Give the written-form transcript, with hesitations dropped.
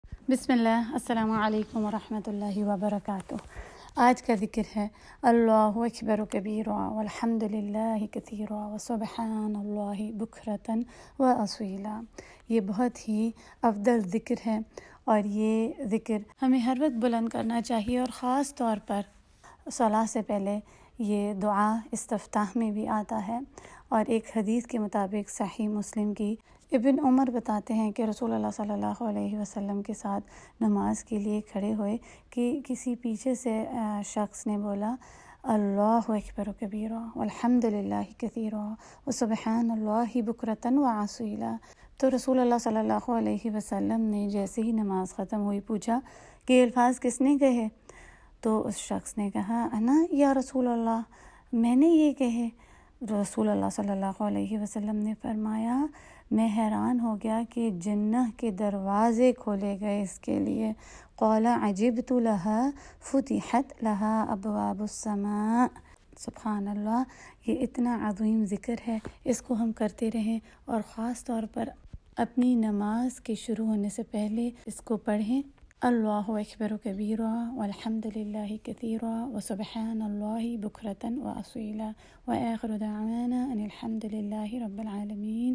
بسم اللہ السلام علیکم ورحمۃ اللہ وبرکاتہ۔ آج کا ذکر ہے اللہ اکبر کبیرا والحمد للہ کثیرا وسبحان اللہ بکرۃ واصیلا۔ یہ بہت ہی افضل ذکر ہے اور یہ ذکر ہمیں ہر وقت بلند کرنا چاہیے، اور خاص طور پر صلاۃ سے پہلے یہ دعا استفتاح میں بھی آتا ہے۔ اور ایک حدیث کے مطابق صحیح مسلم کی ابن عمر بتاتے ہیں کہ رسول اللہ صلی اللہ علیہ وسلم کے ساتھ نماز کے لیے کھڑے ہوئے کہ کسی پیچھے سے شخص نے بولا اللہ اکبر کبیرا والحمد للہ کثیرا وسبحان اللہ بکرۃ واصیلا۔ تو رسول اللہ صلی اللہ علیہ وسلم نے جیسے ہی نماز ختم ہوئی پوچھا کہ یہ الفاظ کس نے کہے؟ تو اس شخص نے کہا انا یا رسول اللہ، میں نے یہ کہے۔ رسول اللہ صلی اللہ علیہ وسلم نے فرمایا میں حیران ہو گیا کہ جنہ کے دروازے کھولے گئے اس کے لیے۔ قال عجبت لها فتحت لها ابواب السماء۔ سبحان اللہ، یہ اتنا عظیم ذکر ہے، اس کو ہم کرتے رہیں، اور خاص طور پر اپنی نماز کے شروع ہونے سے پہلے اس کو پڑھیں۔ اللہ اکبر کبیرا والحمد للہ کثیرا وسبحان اللہ بکرۃ واصیلا وآخر دعوانا ان الحمد للہ رب العالمین۔